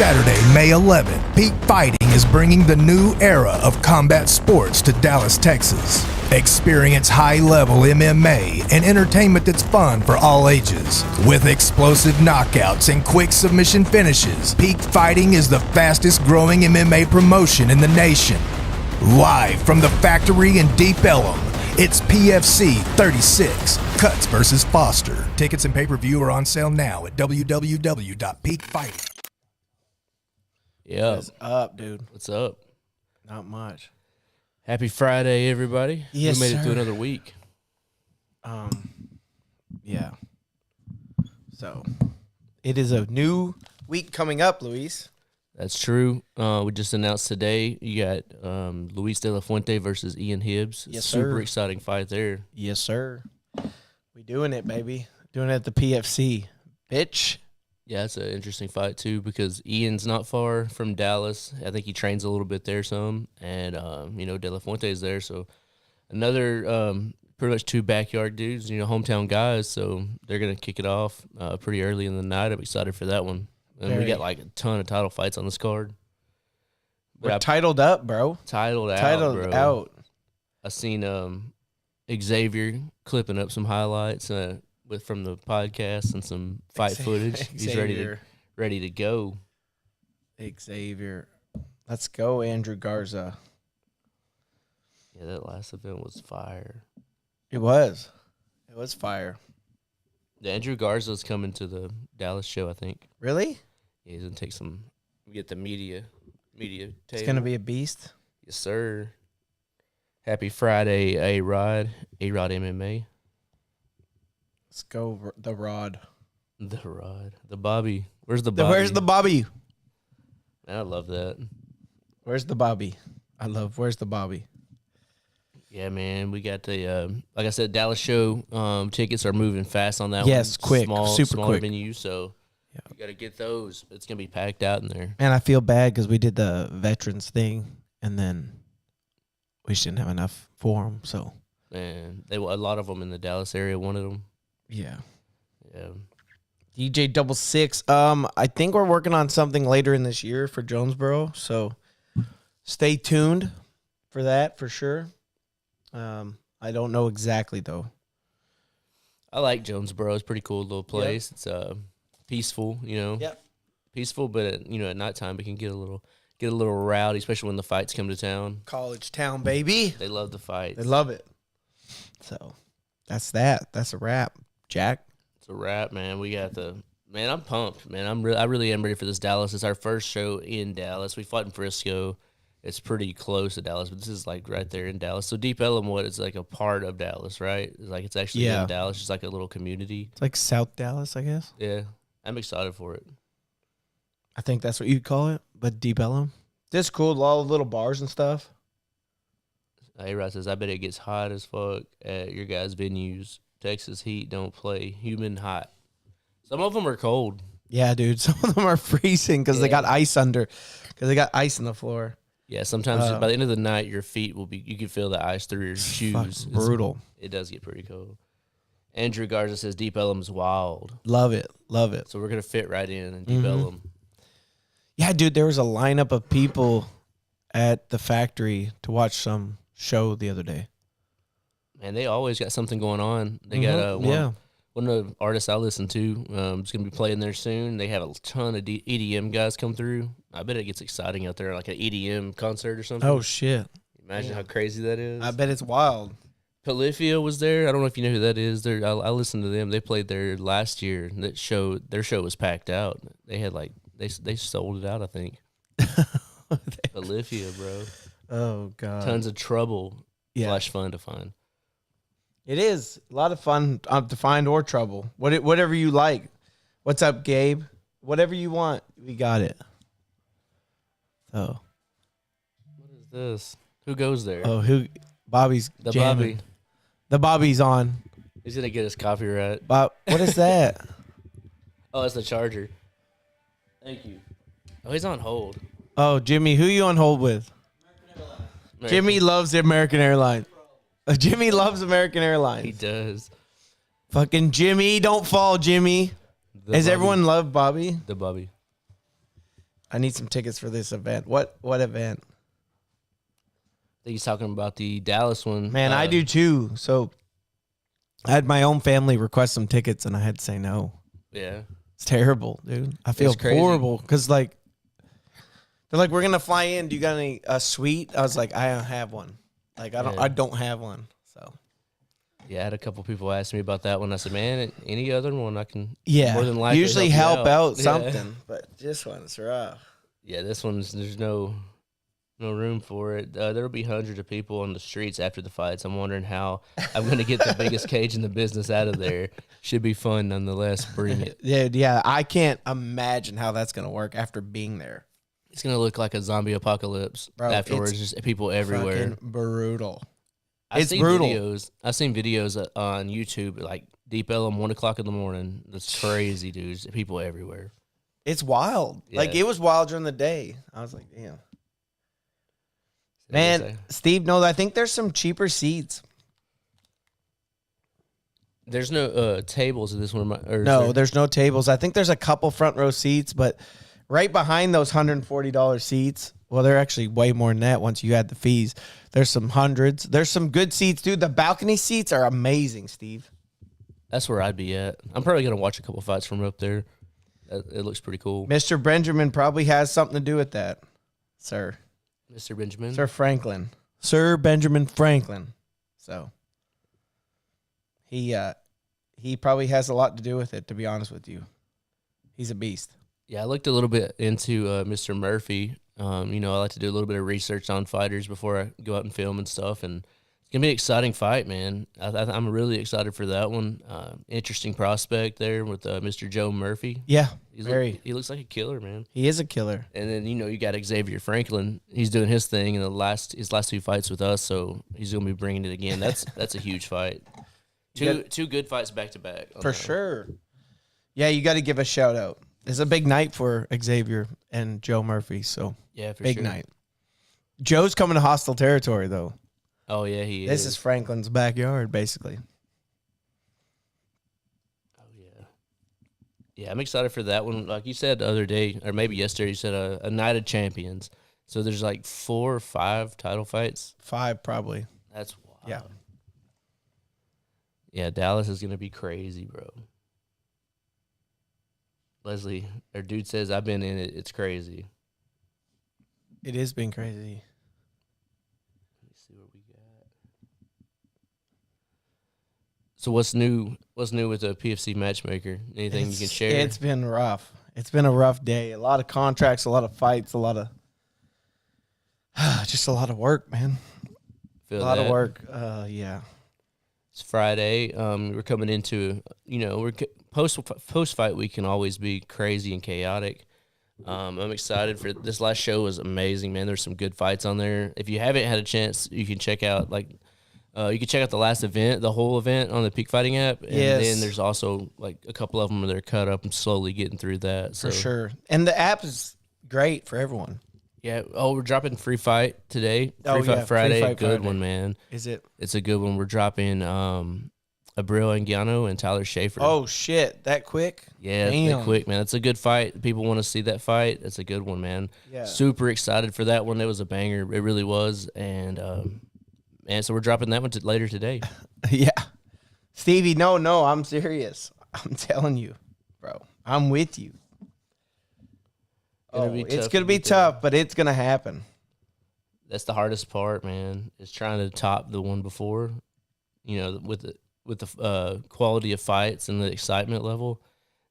Saturday, May 11th, Peak Fighting is bringing the new era of combat sports to Dallas, Texas. Experience high-level MMA and entertainment that's fun for all ages. With explosive knockouts and quick submission finishes, Peak Fighting is the fastest-growing MMA promotion in the nation. Live from the factory in Deep Ellum, it's PFC 36, Cuts vs. Foster. Tickets and pay-per-view are on sale now at www.peakfighting. Yeah. What's up, dude? What's up? Not much. Happy Friday, everybody. Yes, we made it sir. through another week. Yeah. So, it is a new week coming up, Luis. That's true. We just announced today you got Luis De La Fuente versus Ian Hibbs. Yes, Super sir. exciting fight there. Yes, sir. We doing it, baby. Doing it at the PFC, bitch. Yeah, it's an interesting fight, too, because Ian's not far from Dallas. I think he trains a little bit there some. And, De La Fuente is there. So, another pretty much two backyard dudes, hometown guys. So, they're going to kick it off pretty early in the night. I'm excited for that one. And we got like a ton of title fights on this card. We're titled up, bro. Titled Titled bro. out. I seen Xavier clipping up some highlights from the podcast and some fight footage. He's ready to go. Xavier. Let's go, Andrew Garza. Yeah, that last event was fire. It was. It was fire. Andrew Garza's coming to the Dallas show, I think. Really? Yeah, he's gonna get the media table. It's going to be a beast. Yes, sir. Happy Friday, A-Rod MMA. Let's go, the Rod. The Rod. The Bobby. Where's the Bobby? Where's the Bobby? Man, I love that. Where's the Bobby? Where's the Bobby? Yeah, man, we got the like I said, Dallas show tickets are moving fast on that one. Yes, quick, super smaller quick. venue, so you got to get those. It's gonna be packed out in there. Man, I feel bad because we did the veterans thing, and then we just didn't have enough for them. So, Man, a lot of them in the Dallas area wanted them. yeah. Yeah, DJ 66. I think we're working on something later in this year for Jonesboro, so stay tuned for that for sure. I don't know exactly though. I like Jonesboro. It's a pretty cool little place. Yep. It's peaceful, Yep. Peaceful, but at nighttime it can get a little rowdy, especially when the fights come to town. College town, baby. They love the fights. They love it. So that's that. That's a wrap, Jack. It's a wrap, man. Man, I'm pumped, man. I really am ready for this Dallas. It's our first show in Dallas. We fought in Frisco. It's pretty close to Dallas, but this is like right there in Dallas. So Deep Ellum, is like a part of Dallas, right? It's actually in Dallas, just like a little community. It's like South Dallas, I guess. Yeah, I'm excited for it. I think that's what you'd call it, but Deep Ellum. This cool, all the little bars and stuff. A-Rod says, I bet it gets hot as fuck at your guys' venues. Texas heat don't play. Humid hot. Some of them are cold. Yeah, dude. Some of them are freezing because they got ice under, because they got ice on the floor. Yeah, sometimes by the end of the night, your feet you can feel the ice through your shoes. Brutal. It does get pretty cold. Andrew Garza says Deep Ellum's wild. Love it. Love it. So we're going to fit right in Deep Ellum. Yeah, dude, there was a lineup of people at the factory to watch some show the other day. Man, they always got something going on. They got one of the artists I listen to is going to be playing there soon. They have a ton of EDM guys come through. I bet it gets exciting out there, like an EDM concert or something. Oh, shit. Imagine how crazy that is. I bet it's wild. Polyphia was there. I don't know if you know who that is. I listened to them. They played there last year. Their show was packed out. They had they sold it out, I think. Polyphia, bro. Oh, God. Tons of trouble. Yeah. / fun to find. It is a lot of fun to find or trouble. Whatever you like. What's up, Gabe? Whatever you want, we got it. Oh. What is this? Who goes there? Oh, Bobby's the jamming. Bobby. The Bobby's on. He's gonna get his copyright. Bob, what is that? Oh, it's the charger. Thank you. Oh, he's on hold. Oh, Jimmy, who you on hold with? Jimmy loves the American Airlines. Jimmy loves American Airlines. He does. Fucking Jimmy, don't fall, Jimmy. Does everyone love Bobby? The Bobby. I need some tickets for this event. What event? I think he's talking about the Dallas one. Man, I do too. So I had my own family request some tickets, and I had to say no. Yeah. It's terrible, dude. I feel crazy. horrible because, like, they're like, we're gonna fly in. Do you got a suite? I was like, I don't have one. Like, I don't have one. So Yeah, I had a couple people ask me about that one. I said, man, any other one I can more than likely usually help help you out Yeah. something, but this one's rough. Yeah, this one's there's no room for it. There'll be hundreds of people on the streets after the fights. I'm wondering how I'm going to get the biggest cage in the business out of there. Should be fun nonetheless. Bring it. Yeah. I can't imagine how that's gonna work after being there. It's going to look like a zombie apocalypse Bro, afterwards. it's Just people everywhere. Fucking brutal. I've it's seen brutal. I've seen videos on YouTube, like Deep Ellum, 1 o'clock in the morning. That's crazy, dude. Just people everywhere. It's wild. Yeah. Like, it was wild during the day. I was like, damn. Is that what they Man, say? Steve, no, I think there's some cheaper seats. There's no tables at this one. No, there's no tables. I think there's a couple front row seats, but right behind those $140 seats, well, they're actually way more than that once you add the fees. There's some hundreds. There's some good seats, dude. The balcony seats are amazing, Steve. That's where I'd be at. I'm probably going to watch a couple fights from up there. It looks pretty cool. Mr. Benjamin probably has something to do with that, sir. Mr. Benjamin. Sir Franklin. Sir Benjamin Franklin. So he probably has a lot to do with it, to be honest with you. He's a beast. Yeah, I looked a little bit into Mr. Murphy. I like to do a little bit of research on fighters before I go out and film and stuff. And it's going to be an exciting fight, man. I'm really excited for that one. Interesting prospect there with Mr. Joe Murphy. Yeah, He looks like a killer, man. He is a killer. And then, you got Xavier Franklin. He's doing his thing in his last 2 fights with us, so he's going to be bringing it again. That's a huge fight. Two good fights back to back. For sure. Yeah, you got to give a shout out. It's a big night for Xavier and Joe Murphy, so Yeah, for big sure. night. Joe's coming to hostile territory, though. Oh, yeah, he is. This is Franklin's backyard, basically. Oh, yeah. Yeah, I'm excited for that one. Like you said the other day, or maybe yesterday, you said a night of champions. So there's like 4 or 5 title fights. 5, probably. That's wild. Yeah. Yeah, Dallas is going to be crazy, bro. Leslie, our dude says, I've been in it. It's crazy. It has been crazy. Let me see what we got. So what's new? What's new with the PFC matchmaker? Anything you can share? It's been rough. It's been a rough day. A lot of contracts, a lot of fights, a lot of just a lot of work, man. Feel A lot of that? work. Yeah. It's Friday. We're coming into, post fight week can always be crazy and chaotic. I'm excited for this last show. Was amazing, man. There's some good fights on there. If you haven't had a chance, you can check out the last event, the whole event on the Peak Fighting app. And then there's also like a couple of them that are cut up and slowly getting through that. So. For sure. And the app is great for everyone. Yeah. Oh, we're dropping Free Fight today. Free Fight Free Friday. Fight Good Friday. one, man. Is it? It's a good one. We're dropping Abril Anguiano and Tyler Schaefer. Oh, shit. That quick? Yeah, Damn. it's quick, man. It's a good fight. People want to see that fight. It's a good one, man. Yeah. Super excited for that one. It was a banger. It really was. And so we're dropping that one later today. Yeah. Stevie, no, I'm serious. I'm telling you, bro. I'm with you. It's going to be tough, but it's going to happen. That's the hardest part, man, is trying to top the one before, with the quality of fights and the excitement level.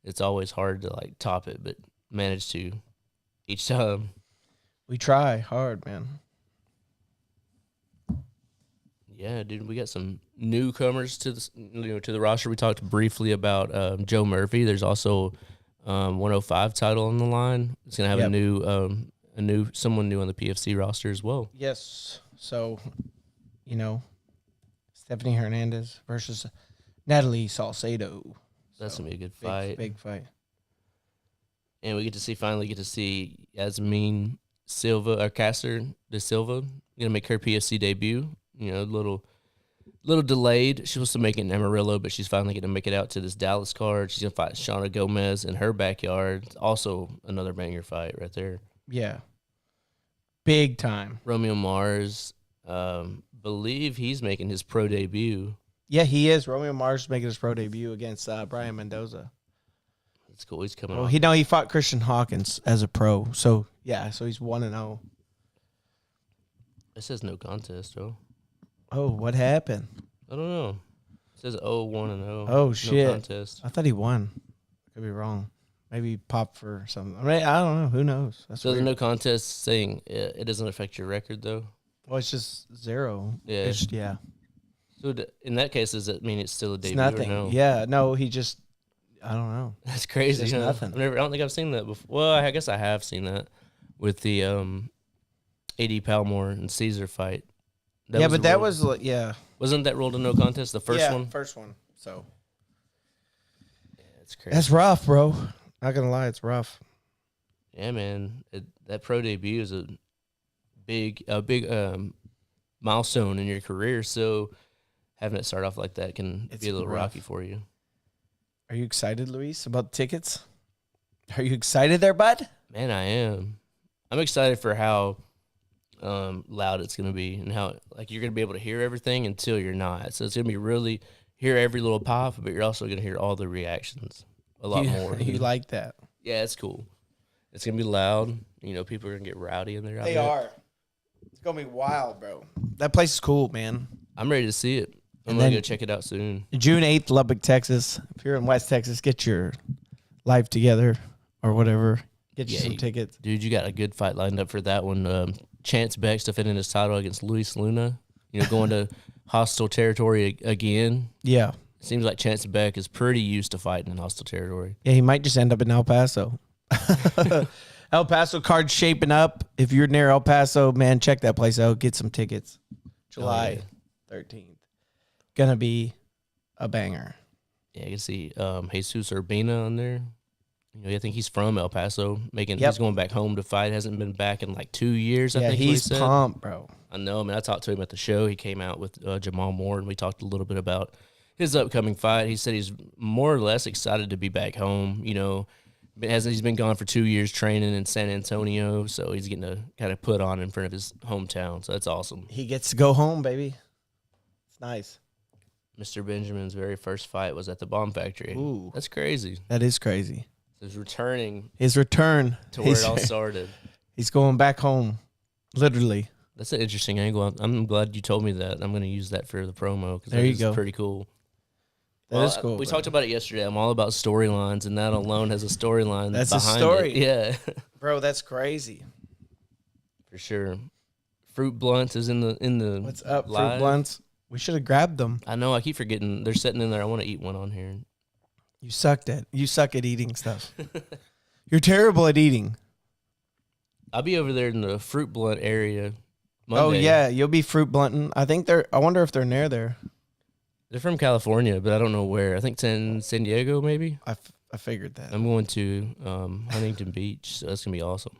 It's always hard to, top it, but manage to each time. We try hard, man. Yeah, dude, we got some newcomers to the roster. We talked briefly about Joe Murphy. There's also 105 title on the line. It's gonna have someone new on the PFC roster as well. Yes. So, Stephanie Hernandez versus Natalie Salcedo. That's gonna be a good fight. Big fight. And we finally get to see Yasmin Silva or Caster de Silva gonna make her PFC debut. A little delayed. She was supposed to make it in Amarillo, but she's finally going to make it out to this Dallas card. She's going to fight Shauna Gomez in her backyard. Also another banger fight right there. Yeah. Big time. Romeo Mars, believe he's making his pro debut. Yeah, he is. Romeo Mars making his pro debut against Brian Mendoza. That's cool. He's coming Oh, off. he fought Christian Hawkins as a pro. So so he's 1-0. It says no contest, though. Oh, what happened? I don't know. It says 1-0. Oh, shit. No contest. I thought he won. Could be wrong. Maybe he popped for something. I mean, I don't know. Who knows? That's So there's weird. no contest saying it doesn't affect your record, though? Well, it's just 0. Yeah. Yeah. So in that case, does that mean it's still a It's debut nothing. or no? Yeah. No, he just, I don't know. That's crazy. It's just Huh? nothing. I don't think I've seen that before. Well, I guess I have seen that with the AD Palmore and Caesar fight. Wasn't that ruled a no contest, the first one? First one. So Yeah, it's crazy. that's rough, bro. Not gonna lie, it's rough. Yeah, man. That pro debut is a big milestone in your career. So having it start off like that can It's be a little rough. rocky for you. Are you excited, Luis, about tickets? Are you excited there, bud? Man, I am. I'm excited for how loud it's gonna be and how you're gonna be able to hear everything until you're not. So it's gonna be really hear every little pop, but you're also gonna hear all the reactions a lot more. You like that? Yeah, it's cool. It's gonna be loud. You know, people are gonna get rowdy in there. I They bet. are. It's gonna be wild, bro. That place is cool, man. I'm ready to see it. I'm And gonna then- go check it out soon. June 8th, Lubbock, Texas. If you're in West Texas, get your life together or whatever. Get you Yeah, some tickets. Dude, you got a good fight lined up for that one. Chance Beck's defending his title against Luis Luna. You know, going to hostile territory again. Yeah. It seems like Chance Beck is pretty used to fighting in hostile territory. Yeah, he might just end up in El Paso. El Paso card shaping up. If you're near El Paso, man, check that place out. Get some tickets. July 13th. Gonna be a banger. Yeah, you can see Jesus Urbina on there. You know, I think he's from El Paso. Yep. He's going back home to fight. Hasn't been back in like 2 years. I Yeah, think he's he said. pumped, bro. I know, man. I talked to him at the show. He came out with Jamal Moore, and we talked a little bit about his upcoming fight. He said he's more or less excited to be back home. You know, he's been gone for 2 years training in San Antonio, so he's getting to kind of put on in front of his hometown. So that's awesome. He gets to go home, baby. It's nice. Mr. Benjamin's very first fight was at the Bomb Factory. Ooh. That's crazy. That is crazy. So he's returning His return to where it all started. He's going back home, literally. That's an interesting angle. I'm glad you told me that. I'm going to use that for the promo because There that you is go. pretty cool. That is cool. We bro. talked about it yesterday. I'm all about storylines, and that alone has a storyline. That's a behind story. it. Yeah, Bro, that's crazy. for sure. Fruit Blunts is in the. What's up, live. Fruit Blunts? We should have grabbed them. I know. I keep forgetting they're sitting in there. I want to eat one on here. You suck at eating stuff. You're terrible at eating. I'll be over there in the Fruit Blunt area. Oh Monday. yeah, you'll be fruit blunting. I wonder if they're near there. They're from California, but I don't know where. I think it's in San Diego, maybe. I figured that. I'm going to Huntington Beach, so that's gonna be awesome.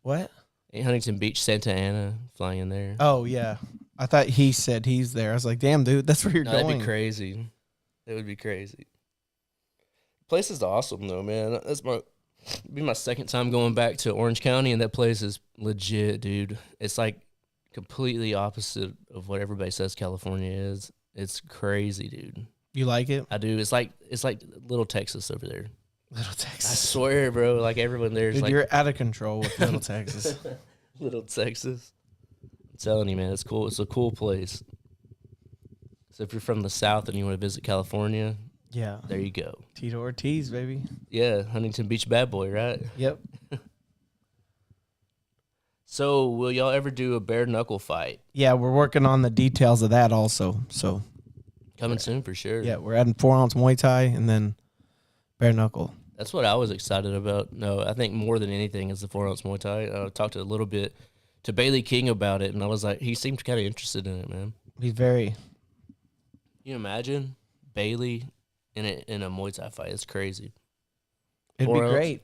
What? Huntington Beach, Santa Ana, flying in there. Oh yeah. I thought he said he's there. I was like, damn, dude, that's where you're No, going. that'd be crazy. That would be crazy. Place is awesome though, man. Be my second time going back to Orange County, and that place is legit, dude. It's like completely opposite of what everybody says California is. It's crazy, dude. You like it? I do. It's like little Texas over there. Little I Texas. swear, bro. Like everyone there is Dude, like you're out of control with Little Texas. little Texas. I'm telling you, man, it's cool. It's a cool place. So if you're from the South and you want to visit California, Yeah. there you go. Tito Ortiz, baby. Yeah, Huntington Beach bad boy, right? Yep. So will y'all ever do a bare knuckle fight? Yeah, we're working on the details of that also. So Coming soon for sure. yeah, we're adding 4-ounce Muay Thai and then bare knuckle. That's what I was excited about. No, I think more than anything is the 4-ounce Muay Thai. I talked a little bit to Bailey King about it, and I was like, he seemed kind of interested in it, man. He's very. Can you imagine Bailey in a Muay Thai fight? It's crazy. It'd 4 be ounce. great.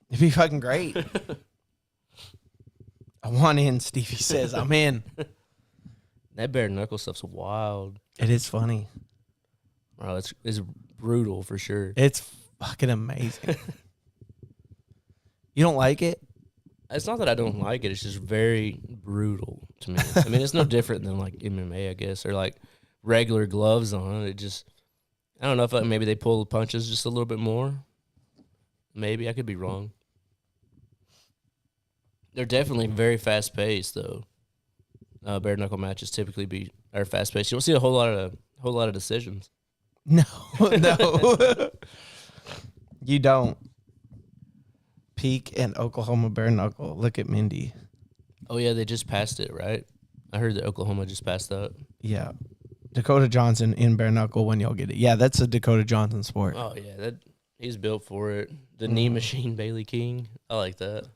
It'd be fucking great. I want in, Stevie says. I'm in. That bare knuckle stuff's wild. It is funny. Bro, it's brutal for sure. It's fucking amazing. You don't like it? It's not that I don't like it. It's just very brutal to me. I mean, it's no different than like MMA, I guess, or like regular gloves on. It just, I don't know if maybe they pull the punches just a little bit more. Maybe I could be wrong. They're definitely very fast paced, though. Bare knuckle matches typically are fast paced. You don't see a whole lot of decisions. No, no, you don't. Peak and Oklahoma bare knuckle. Look at Mindy. Oh yeah, they just passed it, right? I heard that Oklahoma just passed that. Yeah, Dakota Johnson in bare knuckle when y'all get it. Yeah, that's a Dakota Johnson sport. Oh yeah, he's built for it. The knee machine, Bailey King. I like that.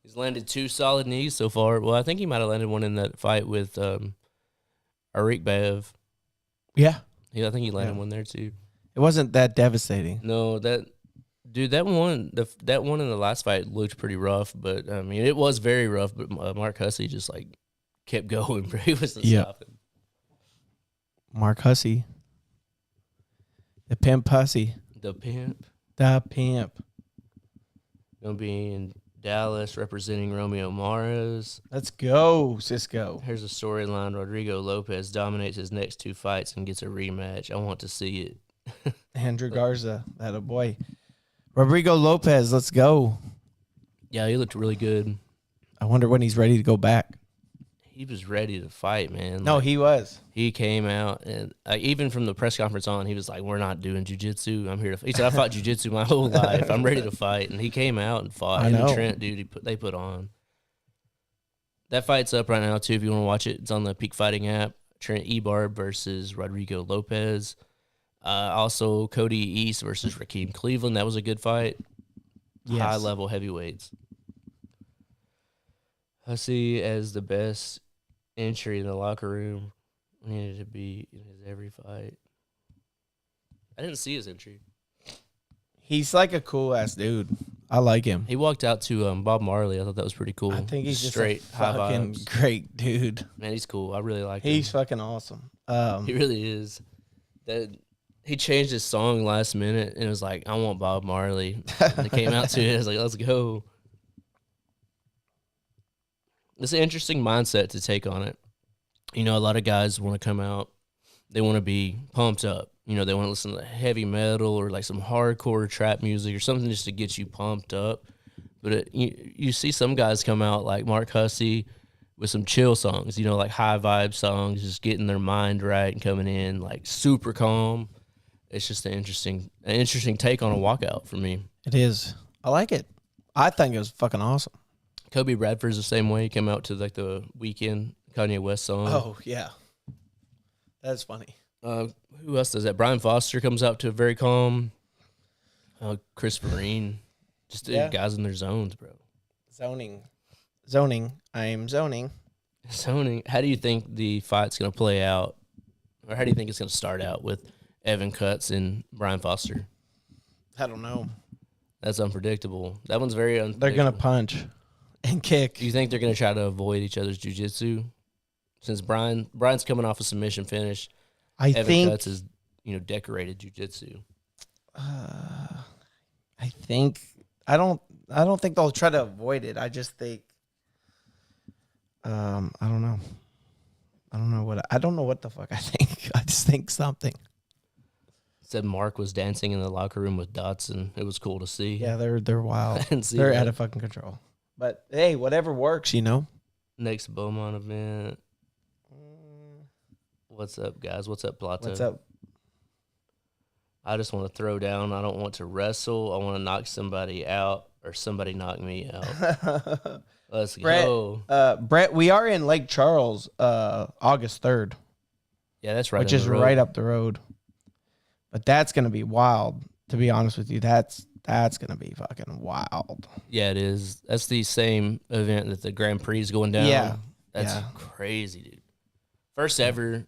He's landed 2 solid knees so far. Well, I think he might have landed one in that fight with Arik Bev. Yeah, I think he landed one there too. it wasn't that devastating. No, that one in the last fight looked pretty rough, but I mean it was very rough. But Mark Hussey just like kept going. He wasn't stopping. Mark Hussey, the pimp Hussey, The pimp gonna be in Dallas representing Romeo Mares. Let's go, Cisco. Here's a storyline: Rodrigo Lopez dominates his next 2 fights and gets a rematch. I want to see it. Andrew Garza, that a boy. Rodrigo Lopez, let's go. Yeah, he looked really good. I wonder when he's ready to go back. He was ready to fight, man. No, he was. He came out, and even from the press conference on, he was like, "We're not doing jiu-jitsu. I'm here to." He said, "I fought jiu-jitsu my whole life. I'm ready to fight." And he came out and fought. I know. And Trent, dude, they put on. That fight's up right now too. If you want to watch it, it's on the Peak Fighting app. Trent Ebarb versus Rodrigo Lopez. Also, Cody East versus Rakeem Cleveland. That was a good fight. Yes. High-level heavyweights. Hussey as the best entry in the locker room needed to be in his every fight. I didn't see his entry. He's like a cool-ass dude. I like him. He walked out to Bob Marley. I thought that was pretty cool. I think he's just straight a high fucking vibes. great dude. Man, he's cool. I really like He's him. fucking awesome. He really is. He changed his song last minute and it was like, "I want Bob Marley." And it came out to it. I was like, "Let's go." It's an interesting mindset to take on it. You know, a lot of guys want to come out. They want to be pumped up. You know, they want to listen to heavy metal or like some hardcore trap music or something just to get you pumped up. But you see some guys come out like Mark Hussey with some chill songs, you know, like high vibe songs, just getting their mind right and coming in like super calm. It's just an interesting take on a walkout for me. It is. I like it. I think it was fucking awesome. Kobe Bradford's the same way. He came out to like the Weekend Kanye West song. Oh, yeah. That's funny. Who else does that? Brian Foster comes out to a very calm. Chris Marine. Just guys in their zones, bro. Zoning. I'm zoning. Zoning. How do you think the fight's going to play out? Or how do you think it's going to start out with Evan Cutts and Brian Foster? I don't know. That's unpredictable. That one's very unpredictable. They're going to punch and kick. Do you think they're going to try to avoid each other's jiu-jitsu? Since Brian's coming off a submission finish, Evan Cutts is, decorated jiu-jitsu. I don't think they'll try to avoid it. I just think I don't know. I don't know what the fuck I think. I just think something. Said Mark was dancing in the locker room with Dotson. It was cool to see. Yeah, they're wild. I didn't see they're that. out of fucking control. But hey, whatever works, Next Beaumont event. What's up, guys? What's up, Plato? What's up? I just want to throw down. I don't want to wrestle. I want to knock somebody out or somebody knock me out. Let's go. Brett, we are in Lake Charles August 3rd. Yeah, that's right. Which is right up the road. But that's going to be wild, to be honest with you. That's going to be fucking wild. Yeah, it is. That's the same event that the Grand Prix is going down. Yeah. That's crazy, dude. First ever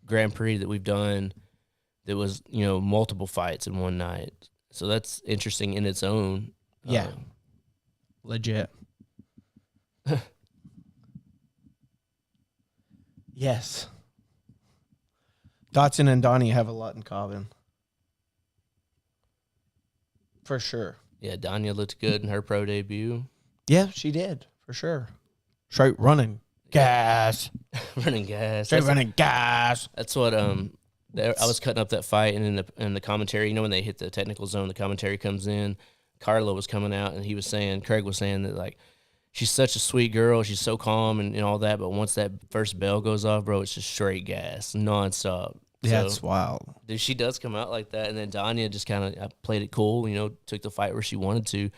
Grand Prix that we've done that was, multiple fights in one night. So that's interesting in its own. Yeah. Legit. Yes. Dotson and Donnie have a lot in common. For sure. Yeah, Danya looked good in her pro debut. Yeah, she did for sure. Straight running gas, running gas. straight running gas. That's what I was cutting up that fight, and in the commentary, when they hit the technical zone, the commentary comes in. Carla was coming out, and Craig was saying that like she's such a sweet girl, she's so calm and all that, but once that first bell goes off, bro, it's just straight gas, nonstop. Yeah, So, it's wild. dude, she does come out like that, and then Danya just kind of played it cool, took the fight where she wanted to,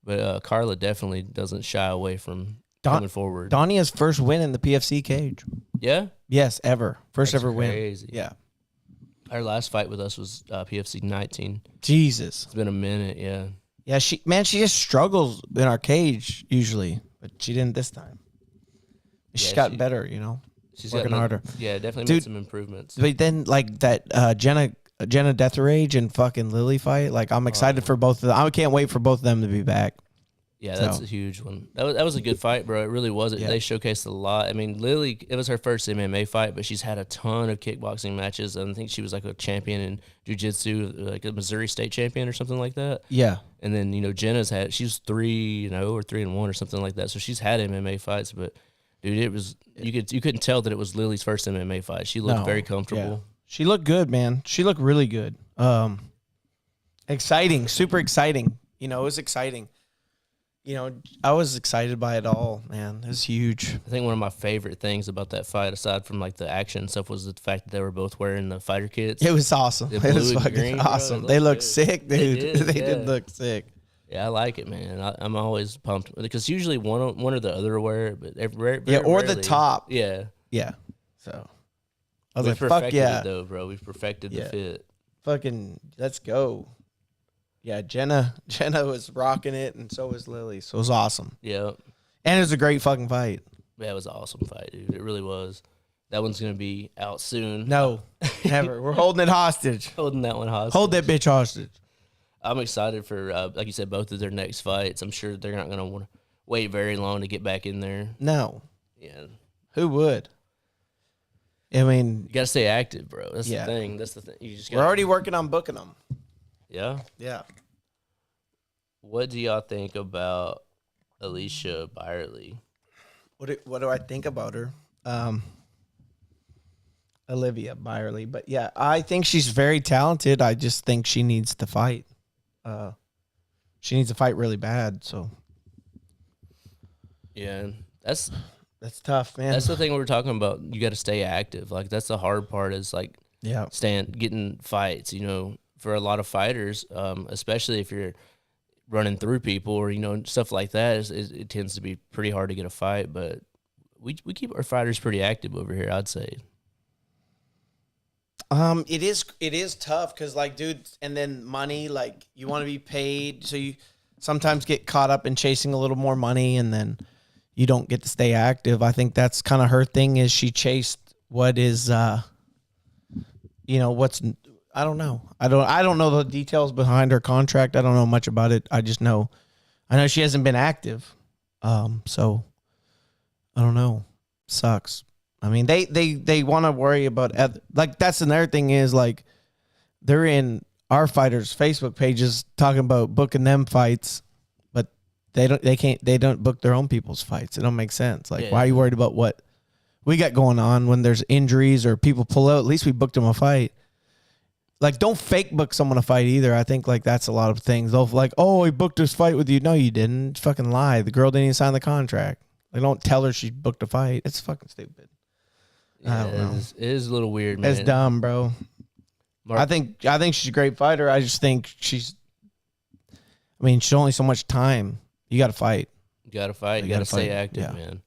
but Carla definitely doesn't shy away from coming forward. Danya's first win in the PFC cage. Yeah? Yes, ever. First That's ever crazy. win. Yeah. Our last fight with us was PFC 19. Jesus. It's been a minute, yeah. Yeah, she just struggles in our cage usually, but she didn't this time. She's gotten better, She's working harder. Yeah, definitely Dude, made some improvements. But then like that Jenna Death Rage and fucking Lily fight, like I'm excited for both of them. I can't wait for both of them to be back. Yeah, that's a huge one. That was a good fight, bro. It really was. Yeah. They showcased a lot. I mean, Lily, it was her first MMA fight, but she's had a ton of kickboxing matches. I think she was like a champion in jiu-jitsu, like a Missouri state champion or something like that. Yeah. And then, Jenna's she's 3-0 or 3-1 or something like that. So she's had MMA fights, but dude, it was you couldn't tell that it was Lily's first MMA fight. She looked very comfortable. Yeah. She looked good, man. She looked really good. Exciting, super exciting. It was exciting. I was excited by it all, man. It was huge. I think one of my favorite things about that fight, aside from like the action stuff, was the fact that they were both wearing the fighter kits. It was awesome. It was fucking green, awesome. bro. They looked sick, dude. They Yeah. did look sick. Yeah, I like it, man. I'm always pumped because usually one or the other wear it, but very or the rarely. top. Yeah, Yeah. So I was we like, perfected fuck yeah. it though, bro. We've perfected the fit. Fucking let's go. Yeah, Jenna was rocking it, and so was Lily. So it was awesome. Yeah, And it was a great fucking fight. yeah, it was an awesome fight, dude. It really was. That one's gonna be out soon. No, never. We're holding it hostage. Holding that one hostage. Hold that bitch hostage. I'm excited for, like you said, both of their next fights. I'm sure they're not gonna want to wait very long to get back in there. No. Yeah, Who would? I mean, you gotta stay active, bro. That's Yeah. the thing. That's the thing. You just we're already working on booking them. Yeah. Yeah. What do y'all think about Alicia Byerly? What do I think about her? Olivia Byerly. But yeah, I think she's very talented. I just think she needs to fight. She needs to fight really bad. So Yeah, that's tough, man. the thing we were talking about. You got to stay active. Like that's the hard part. Is like yeah. getting fights. For a lot of fighters, especially if you're running through people or stuff like that, it tends to be pretty hard to get a fight. But we keep our fighters pretty active over here, I'd say. It is tough because like, dude, and then money, like you want to be paid, so you sometimes get caught up in chasing a little more money, and then you don't get to stay active. I think that's kind of her thing. Is she chased what is, what's. I don't know. I don't know the details behind her contract. I don't know much about it. I know she hasn't been active. So I don't know. Sucks. I mean, they want to worry about like that's another thing is like they're in our fighters' Facebook pages talking about booking them fights, but they don't book their own people's fights. It don't make sense. Like, why are you worried about what we got going on when there's injuries or people pull out? At least we booked them a fight. Like, don't fake book someone a fight either. I think, like, that's a lot of things. They'll like, oh, he booked this fight with you. No, you didn't. Fucking lie. The girl didn't even sign the contract. Like, don't tell her she booked a fight. It's fucking stupid. Yeah, I don't know. It is a little weird, man. It's dumb, bro. I think she's a great fighter. I just think she's only so much time. You got to fight. You got to fight. You got to stay active, man.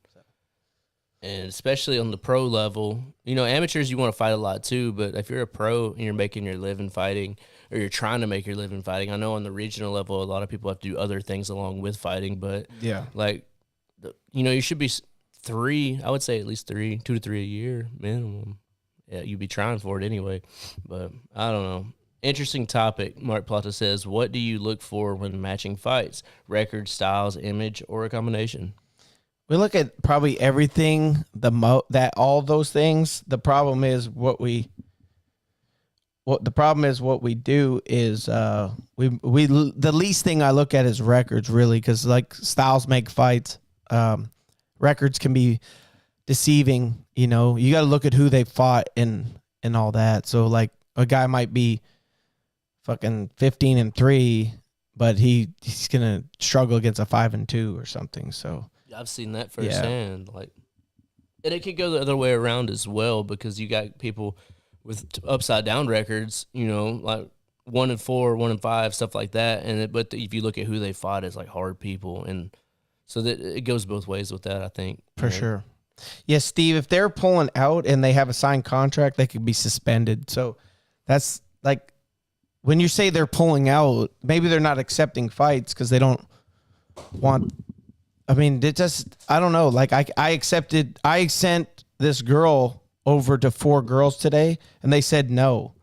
And especially on the pro level, amateurs, you want to fight a lot too. But if you're a pro and you're making your living fighting, or you're trying to make your living fighting, I know on the regional level, a lot of people have to do other things along with fighting. But like, you should be I would say at least 2 to 3 a year minimum. Yeah, you'd be trying for it anyway. But I don't know. Interesting topic. Mark Plata says, what do you look for when matching fights? Record, styles, image, or a combination? We look at probably everything, all those things. The problem is what the problem is, what we do is we the least thing I look at is records, really, because like styles make fights. Records can be deceiving. You know, you got to look at who they fought and all that. So like a guy might be fucking 15-3, but he's gonna struggle against a 5-2 or something. So I've seen that firsthand. Like, and it could go the other way around as well, because you got people with upside down records, you know, like 1-4, 1-5, stuff like that. And but if you look at who they fought as like hard people, and so that it goes both ways with that, I think. For sure. Yeah, Steve, if they're pulling out and they have a signed contract, they could be suspended. So that's like, when you say they're pulling out, maybe they're not accepting fights because they don't want. I mean, it just, I don't know. Like I sent this girl over to 4 girls today and they said no.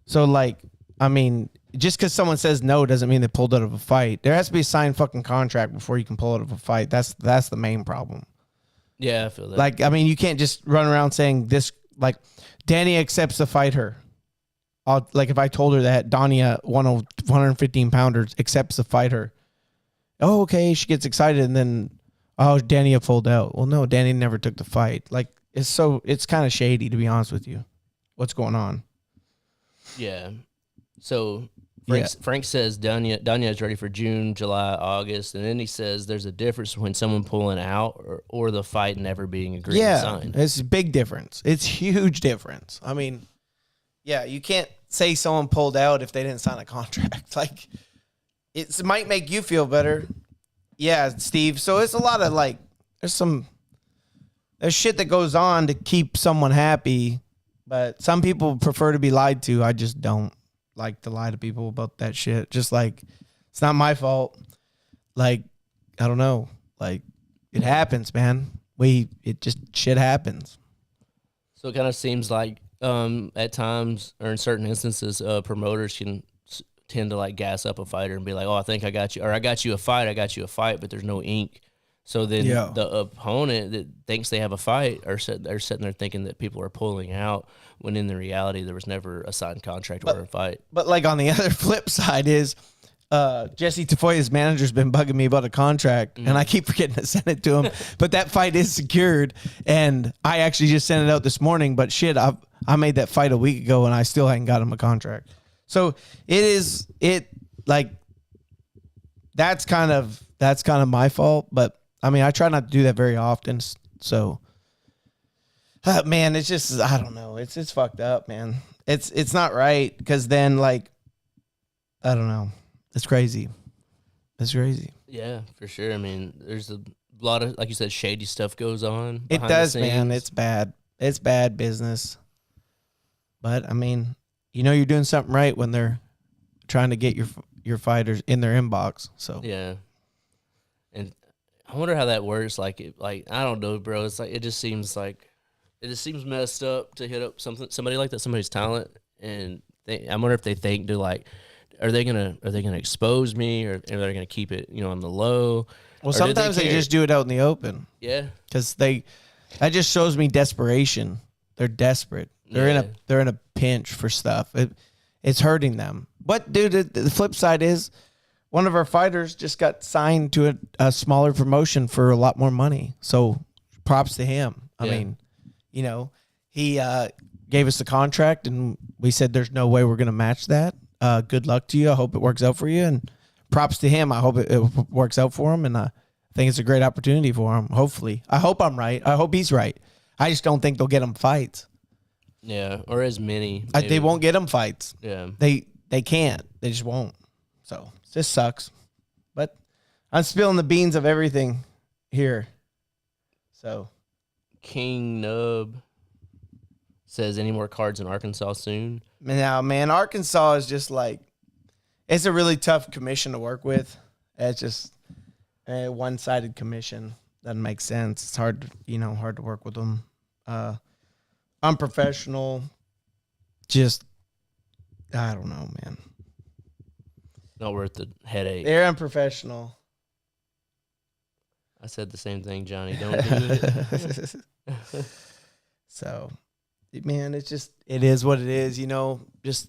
So like, I mean, just because someone says no doesn't mean they pulled out of a fight. There has to be a signed fucking contract before you can pull out of a fight. That's the main problem. Yeah, I feel that. Like, I mean, you can't just run around saying this, like, Danny accepts to fight her. Like, if I told her that Dania, 115 pounders, accepts to fight her. Oh, okay, she gets excited, and then, oh, Dania pulled out. Well, no, Danny never took the fight. Like, it's kind of shady, to be honest with you. What's going on? Yeah. So Yeah. Frank says Danya is ready for June, July, August, and then he says there's a difference between someone pulling out or the fight never being agreed and signed. It's a big difference. It's huge difference. I mean, yeah, you can't say someone pulled out if they didn't sign a contract. Like, it might make you feel better. Yeah, Steve. So it's a lot of like, there's shit that goes on to keep someone happy, but some people prefer to be lied to. I just don't like to lie to people about that shit. Just like, it's not my fault. Like, I don't know. Like, it happens, man. Shit happens. So it kind of seems like at times or in certain instances, promoters can tend to like gas up a fighter and be like, "Oh, I think I got you," or "I got you a fight," but there's no ink. So then the opponent that thinks they have a fight are sitting there thinking that people are pulling out, when in the reality there was never a signed contract or a fight. But like on the other flip side is Jesse Tafoya's manager's been bugging me about a contract, and I keep forgetting to send it to him. But that fight is secured, and I actually just sent it out this morning. But shit, I made that fight a week ago, and I still hadn't got him a contract. So that's kind of my fault. But I mean, I try not to do that very often. So, man, it's just, I don't know. It's fucked up, man. It's not right, because then, like, I don't know. It's crazy. It's crazy. Yeah, for sure. I mean, there's a lot of, like you said, shady stuff goes on. It does, man. It's bad. It's bad business. But, I mean, you know you're doing something right when they're trying to get your fighters in their inbox. So yeah. And I wonder how that works. Like, I don't know, bro. It's like, it just seems messed up to hit up somebody like that, somebody's talent. And I wonder if they think to like, are they gonna expose me, or are they gonna keep it, on the low? Well, sometimes they just do it out in the open. Yeah, because that just shows me desperation. They're desperate. They're in a pinch for stuff. It's hurting them. But dude, the flip side is, one of our fighters just got signed to a smaller promotion for a lot more money. So props to him. I mean, he gave us the contract, and we said there's no way we're going to match that. Good luck to you. I hope it works out for you. And props to him. I hope it works out for him. And I think it's a great opportunity for him. Hopefully. I hope I'm right. I hope he's right. I just don't think they'll get him fights. Yeah, or as many. They won't get him fights. Yeah. They can't. They just won't. So it just sucks. But I'm spilling the beans of everything here. So King Nub says, any more cards in Arkansas soon? Now, man, Arkansas is just like, it's a really tough commission to work with. It's just a one-sided commission. Doesn't make sense. It's hard to work with them. Unprofessional. Just, I don't know, man. Not worth the headache. They're unprofessional. I said the same thing, Johnny. Don't do it. So, man, it is what it is, just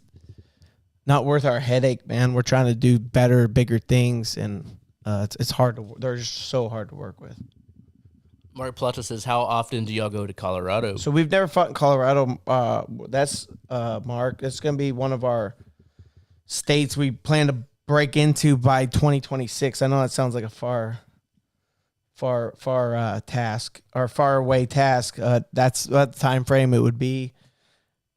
not worth our headache, man. We're trying to do better, bigger things, and it's hard to. They're just so hard to work with. Mark Plata says, how often do y'all go to Colorado? So we've never fought in Colorado. That's Mark. That's going to be one of our states we plan to break into by 2026. I know that sounds like a far task or far away task. That's what time frame it would be.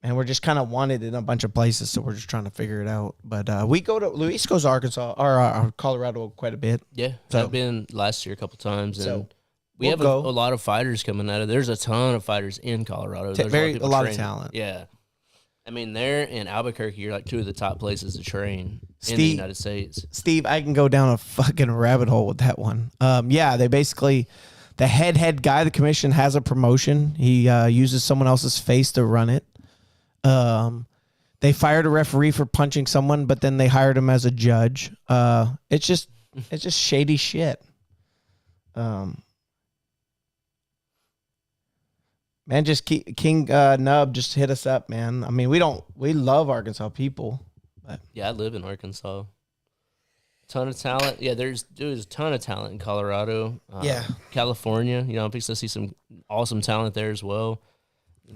And we're just kind of wanted in a bunch of places, so we're just trying to figure it out. But Luis goes to Arkansas or Colorado quite a bit. Yeah, So- I've been last year a couple times, and So, we we'll have a go. lot of fighters coming out of. There's a ton of fighters in Colorado. There's A people lot of training. talent. Yeah, I mean, there in Albuquerque are like two of the top places to train in the Steve- United States. Steve, I can go down a fucking rabbit hole with that one. Yeah, they basically, the head guy, the commission has a promotion. He uses someone else's face to run it. They fired a referee for punching someone, but then they hired him as a judge. It's just shady shit. Man, just King Nub just hit us up, man. I mean, we love Arkansas people. But Yeah, I live in Arkansas. Ton of talent. Yeah, there's a ton of talent in Colorado. Yeah. California. I'm fixing to see some awesome talent there as well.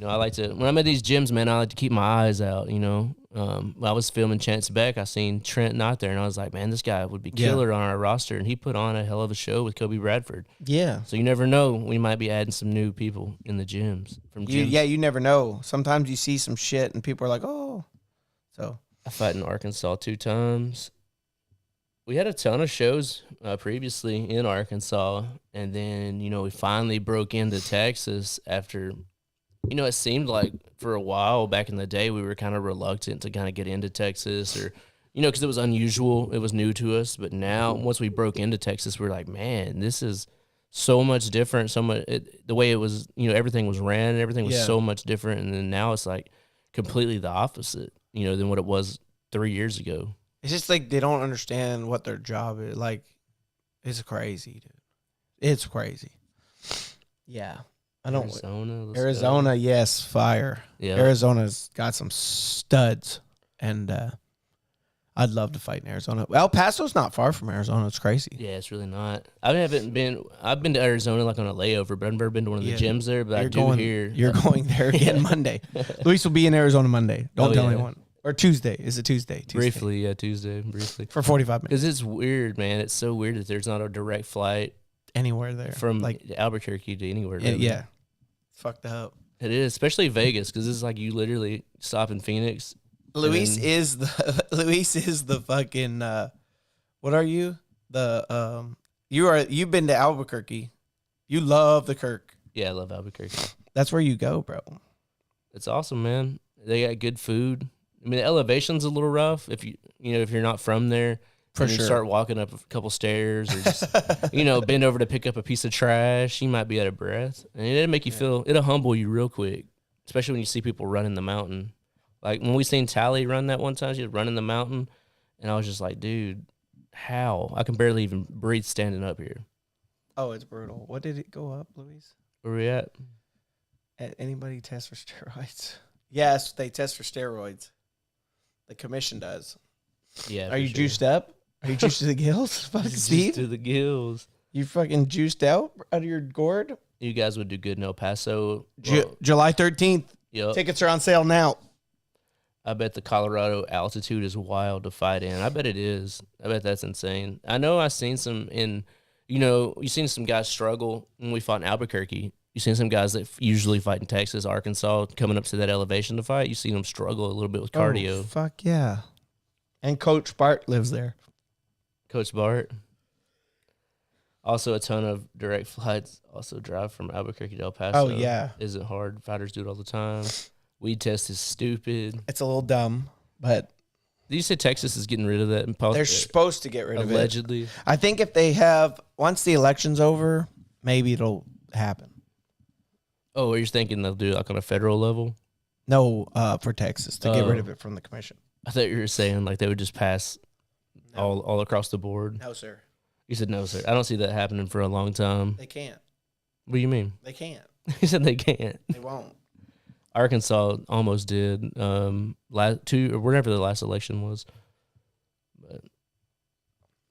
I like to, when I'm at these gyms, man, I like to keep my eyes out. When I was filming Chance Beck, I seen Trent not there, and I was like, man, this guy would be killer on our roster, and he put on a hell of a show with Kobe Bradford. yeah. So you never know, we might be adding some new people in the gyms from gyms. You never know. Sometimes you see some shit and people are like, oh. So I fought in Arkansas 2 times. We had a ton of shows previously in Arkansas, and then, we finally broke into Texas after, it seemed like for a while back in the day we were kind of reluctant to kind of get into Texas or, because it was unusual. It was new to us. But now, once we broke into Texas, we're like, man, this is so much different. The way it was, everything was ran and everything was so much different. And then now it's like completely the opposite, than what it was 3 years ago. it's just like they don't understand what their job is. Like, it's crazy, dude. It's crazy. Yeah. I don't. Arizona, yes, fire. Yeah. Arizona's got some studs, and I'd love to fight in Arizona. El Paso's not far from Arizona. It's crazy. Yeah, it's really not. I've been to Arizona like on a layover, but I've never been to one of the gyms there. But You're going there again Monday. Luis will be in Arizona Monday. Don't tell yeah. anyone. Or Tuesday. Is it Tuesday? Tuesday, briefly. For 45 minutes. Because it's weird, man. It's so weird that there's not a direct flight Anywhere there. from Albuquerque to anywhere. Really. Yeah. It's fucked up. It is, especially Vegas, because it's like you literally stop in Phoenix. Luis is the fucking what are you? You've been to Albuquerque. You love the Kirk. Yeah, I love Albuquerque. That's where you go, bro. It's awesome, man. They got good food. I mean, the elevation's a little rough if you're not from there. For and sure. You start walking up a couple stairs or just, bend over to pick up a piece of trash. You might be out of breath. And it'll make you it'll humble you real quick, especially when you see people running the mountain. Like when we seen Tally run that one time, she was running the mountain. And I was just like, dude, how? I can barely even breathe standing up here. Oh, it's brutal. What did it go up, Luis? Where we at? Anybody test for steroids? Yes, they test for steroids. The commission does. Yeah. Are you juiced up? Are you juiced to the gills? Fucking Steve? To the gills. You fucking juiced out of your gourd? You guys would do good in El Paso. July 13th. Yep. Tickets are on sale now. I bet the Colorado altitude is wild to fight in. I bet it is. I bet that's insane. I know I've seen some you've seen some guys struggle when we fought in Albuquerque. You've seen some guys that usually fight in Texas, Arkansas, coming up to that elevation to fight. You've seen them struggle a little bit with cardio. Oh, fuck yeah. And Coach Bart lives there. Coach Bart. Also, a ton of direct flights. Also, drive from Albuquerque to El Paso. Oh, yeah. Isn't hard. Fighters do it all the time. Weed test is stupid. It's a little dumb, but You said Texas is getting rid of that. they're supposed to get rid of it. Allegedly. I think if they have, once the election's over, maybe it'll happen. Oh, you're thinking they'll do it like on a federal level? No, for Texas, to get rid of it from the commission. I thought you were saying like they would just pass all across the board. No, sir. You said no, sir. I don't see that happening for a long time. They can't. What do you mean? They can't. You said they can't. They won't. Arkansas almost did. Or whenever the last election was. But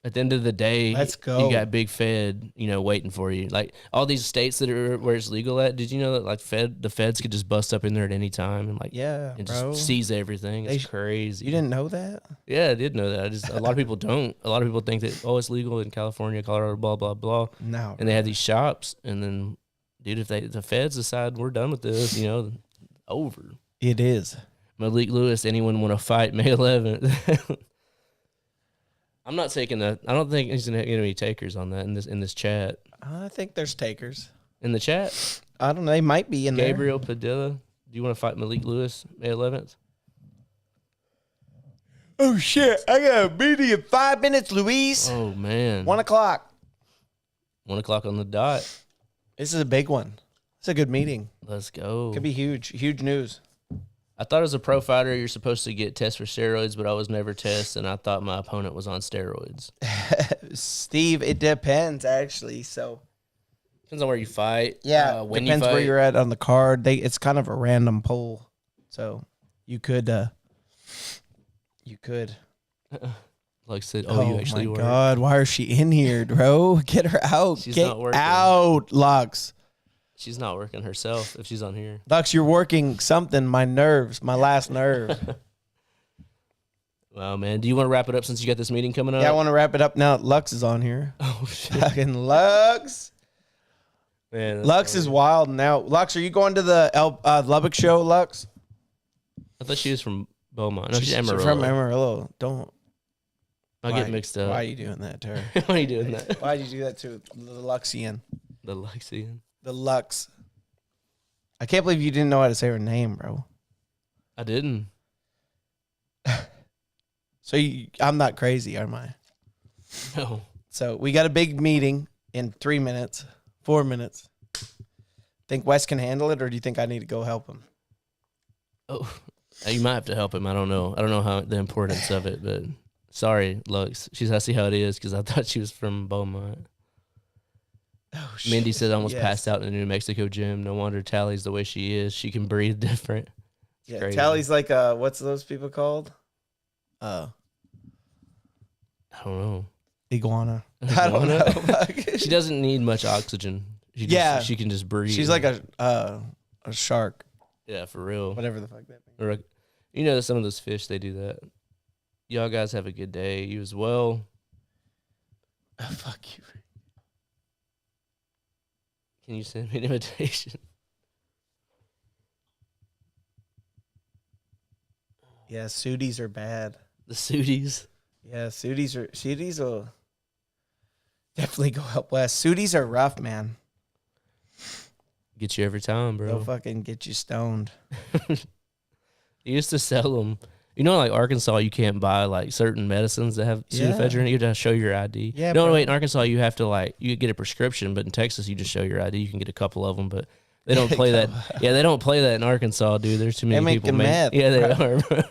at the end of the day, Let's go. You got Big Fed, waiting for you. Like all these states that are where it's legal at. Did you know that like the feds could just bust up in there at any time and and bro. just seize everything? It's crazy. You didn't know that? Yeah, I did know that. A lot of people don't. A lot of people think that it's legal in California, Colorado, blah blah blah. No, and they have these shops, and then, dude, if the feds decide we're done with this, over. It is. Malik Lewis, anyone want to fight May 11th? I'm not taking that. I don't think he's gonna get any takers on that in this chat. I think there's takers In the chat, I don't know. They might be in Gabriel Padilla, do you want to fight Malik Lewis May 11th? there. Oh shit! I got a meeting in 5 minutes, Luis. Oh man, 1 o'clock. 1 o'clock on the dot. This is a big one. It's a good meeting. Let's go. Could be huge. Huge news. I thought as a pro fighter, you're supposed to get tests for steroids, but I was never tested, and I thought my opponent was on steroids. Steve, it depends actually. So Depends on where you fight. yeah, when depends you fight. where you're at on the card. It's kind of a random poll, so you could. Like said, Oh you actually my were. God, why is she in here, bro? Get her out. She's Get not working. out, Lux. She's not working herself if she's on here. Lux, you're working something. My nerves, my last nerve. Wow, man. Do you want to wrap it up since you got this meeting coming up? Yeah, I want to wrap it up now. Lux is on here. Oh, shit. Fucking Lux. Man, that's Lux funny. is wild now. Lux, are you going to the Lubbock show, Lux? I thought she was from Beaumont. No, she's She's Amarillo. from Amarillo. Don't. I get mixed up. Why are you doing that to her? Why are you doing that? Why did you do that to the Luxian? The Luxian. The Lux. I can't believe you didn't know how to say her name, bro. I didn't. So I'm not crazy, am I? No. So we got a big meeting in 3 minutes, 4 minutes. Think Wes can handle it, or do you think I need to go help him? Oh, you might have to help him. I don't know. I don't know how the importance of it, but sorry, Lux. She's I see how it is because I thought she was from Beaumont. Oh, Mindy said I almost Yes. passed out in the New Mexico gym. No wonder Tally's the way she is. She can breathe different. It's Yeah, crazy. Tally's like what's those people called? I don't know. Iguana. I don't know. She doesn't need much oxygen. She can just breathe. She's like a shark, yeah, for real. whatever the fuck that means. Or some of those fish they do that. Y'all guys have a good day. You as well. Oh, fuck you. Can you send me an invitation? Yeah, Sudis are bad. The Sudis. Yeah, Sudis will definitely go help Wes. Sudis are rough, man. Get you every time, bro. They'll fucking get you stoned. You used to sell them. Like Arkansas, you can't buy like certain medicines that have pseudoephedrine. You have to show your ID. Yeah, no, bro. wait. In Arkansas, you have to you get a prescription, but in Texas, you just show your ID. You can get a couple of them, but they don't play that. Yeah, they don't play that in Arkansas, dude. There's too many They people. make meth, Yeah, they bro. are. Bro.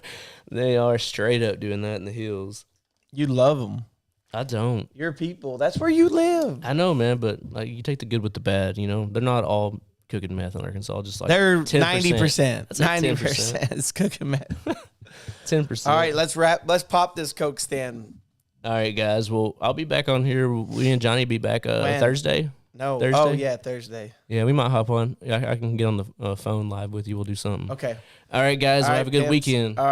They are straight up doing that in the hills. You love them. I don't. Your people. That's where you live. I know, man, but you take the good with the bad. They're not all cooking meth in Arkansas. Just like They're 10%. 90%. That's like 90% is cooking meth. 10%. All right, let's wrap. Let's pop this Coke stand. All right, guys. Well, I'll be back on here. We and Johnny be back When? Thursday. No. Thursday? Oh, yeah, Thursday. Yeah, we might hop on. I can get on the phone live with you. We'll do something. Okay. All right, guys. All Well, right, have a good Pimps. weekend. All